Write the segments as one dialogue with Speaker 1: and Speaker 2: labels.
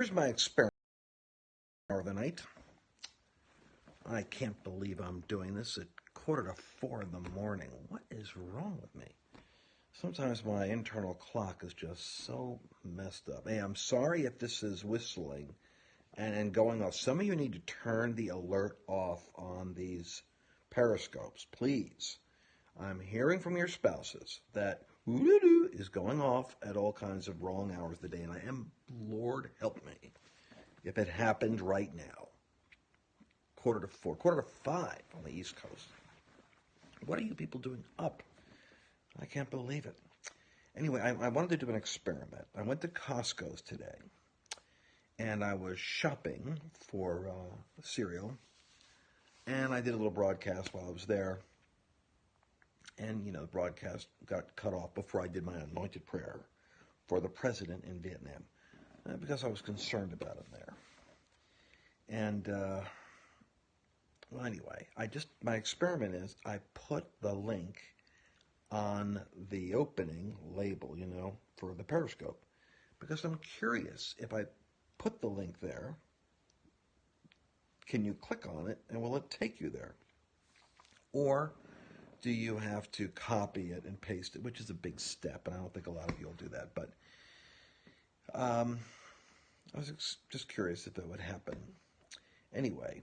Speaker 1: Here's my experiment of the night. I can't believe I'm doing this at 3:45 in the morning. What is wrong with me? Sometimes my internal clock is just so messed up. Hey, I'm sorry if this is whistling and going off. Some of you need to turn the alert off on these periscopes, please. I'm hearing from your spouses that is going off at all kinds of wrong hours of the day, and I am, Lord help me, if it happened right now. 3:45, 4:45 on the East Coast. What are you people doing up? I can't believe it. Anyway, I wanted to do an experiment. I went to Costco's today, and I was shopping for cereal, and I did a little broadcast while I was there. And, the broadcast got cut off before I did my anointed prayer for the president in Vietnam, because I was concerned about him there. And, well, anyway, my experiment is I put the link on the opening label, for the Periscope, because I'm curious, if I put the link there, can you click on it and will it take you there? Or do you have to copy it and paste it, which is a big step, and I don't think a lot of you will do that, but I was just curious if it would happen. Anyway,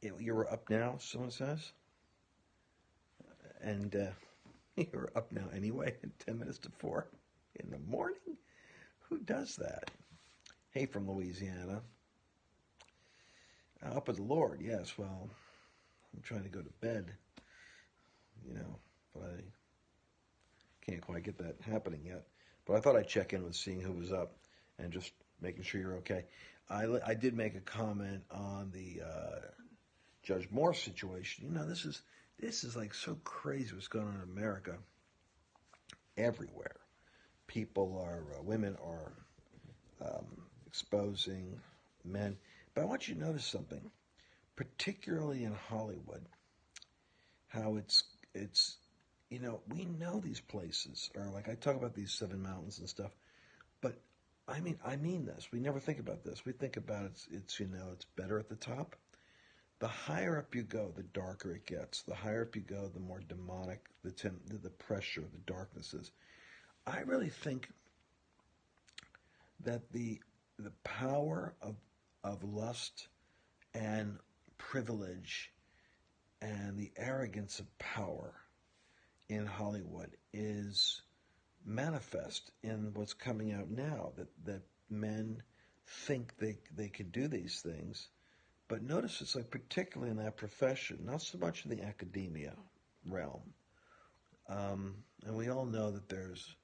Speaker 1: you're up now, someone says, and you're up now anyway at 10 minutes to 4 in the morning? Who does that? Hey, from Louisiana. Up with the Lord, yes, well, I'm trying to go to bed, but I can't quite get that happening yet. But I thought I'd check in with seeing who was up and just making sure you're okay. I did make a comment on the Judge Moore situation. This is like so crazy what's going on in America. Everywhere, women are exposing men. But I want you to notice something, particularly in Hollywood, how it's we know these places are like, I talk about these 7 mountains and stuff, but I mean this. We never think about this. We think about it's better at the top. The higher up you go, the darker it gets. The higher up you go, the more demonic the pressure, the darkness is. I really think that the power of lust and privilege and the arrogance of power in Hollywood is manifest in what's coming out now, that men think they can do these things. But notice it's like particularly in that profession, not so much in the academia realm. And we all know that there's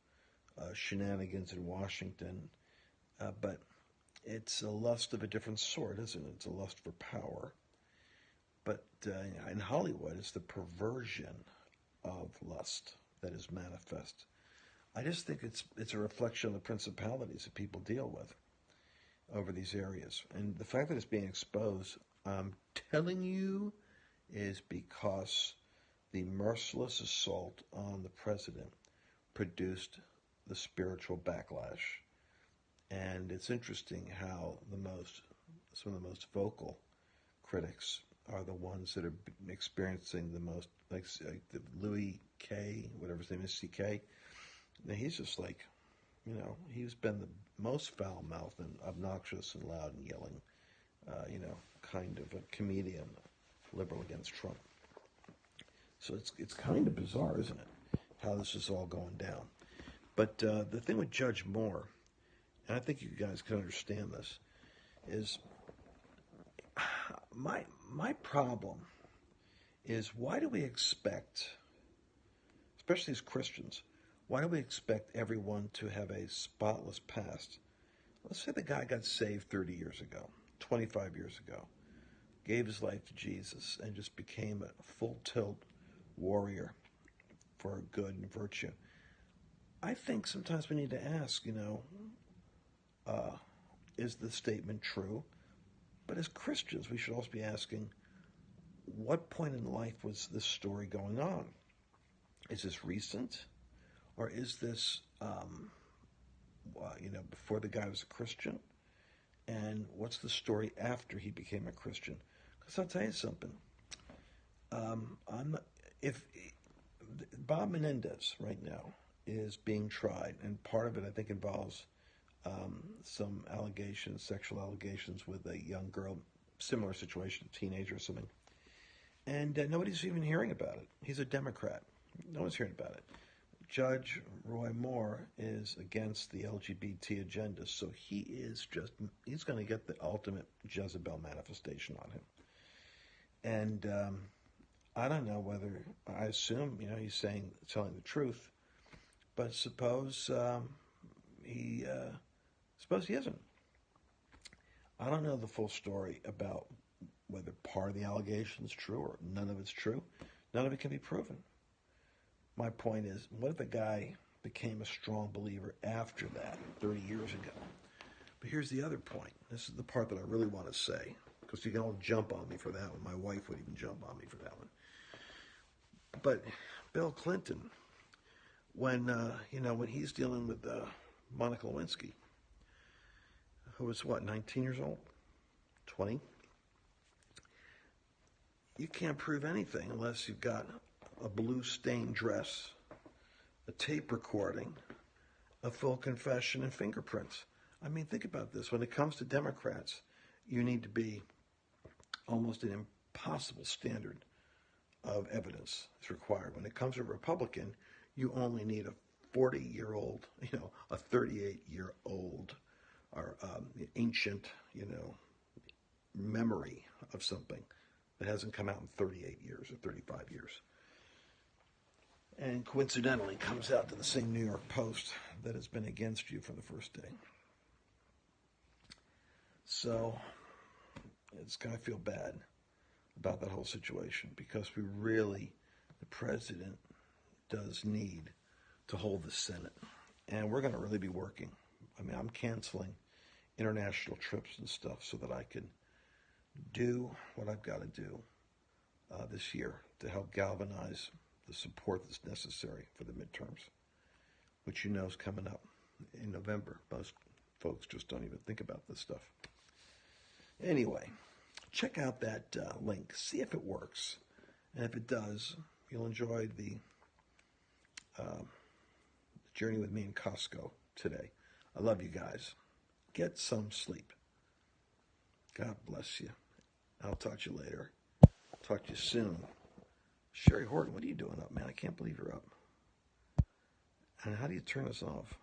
Speaker 1: shenanigans in Washington, but it's a lust of a different sort, isn't it? It's a lust for power. But in Hollywood, it's the perversion of lust that is manifest. I just think it's a reflection of the principalities that people deal with over these areas. And the fact that it's being exposed, I'm telling you, is because the merciless assault on the president produced the spiritual backlash. And it's interesting how some of the most vocal critics are the ones that are experiencing the most, like the Louis K, whatever his name is, CK. Now he's just like, he's been the most foul-mouthed and obnoxious and loud and yelling, kind of a comedian, liberal against Trump. So it's kind of bizarre, isn't it, how this is all going down. But the thing with Judge Moore, and I think you guys can understand this, is my problem is, why do we expect, especially as Christians, why do we expect everyone to have a spotless past? Let's say the guy got saved 30 years ago, 25 years ago, gave his life to Jesus, and just became a full-tilt warrior for good and virtue. I think sometimes we need to ask, is the statement true? But as Christians, we should also be asking, what point in life was this story going on? Is this recent? Or is this before the guy was a Christian, and what's the story after he became a Christian? Because I'll tell you something. I'm not, if Bob Menendez right now is being tried, and part of it I think involves some allegations, sexual allegations with a young girl, similar situation, teenager or something, and nobody's even hearing about it. He's a Democrat. No one's hearing about it. Judge Roy Moore is against the LGBT agenda, so he's going to get the ultimate Jezebel manifestation on him. And I don't know whether, I assume, he's telling the truth, but suppose he isn't. I don't know the full story about whether part of the allegation is true or none of it's true. None of it can be proven. My point is, what if a guy became a strong believer after that, 30 years ago? But here's the other point. This is the part that I really want to say, because you can all jump on me for that one. My wife would even jump on me for that one. But Bill Clinton, when he's dealing with Monica Lewinsky, who was 19 years old, 20, you can't prove anything unless you've got a blue stained dress, a tape recording, a full confession, and fingerprints. I mean, think about this. When it comes to Democrats, you need to be almost an impossible standard of evidence is required. When it comes to a Republican, you only need a 40-year-old, a 38-year-old, or ancient, memory of something that hasn't come out in 38 years or 35 years. And coincidentally comes out to the same New York Post that has been against you from the first day. So it's going to feel bad about that whole situation, because the president does need to hold the Senate. And we're going to really be working. I mean, I'm canceling international trips and stuff so that I can do what I've got to do this year to help galvanize the support that's necessary for the midterms, which is coming up in November. Most folks just don't even think about this stuff. Anyway, check out that link. See if it works. And if it does, you'll enjoy the journey with me in Costco today. I love you guys. Get some sleep. God bless you. I'll talk to you later. Talk to you soon. Sherry Horton, what are you doing up, man? I can't believe you're up. And how do you turn this off?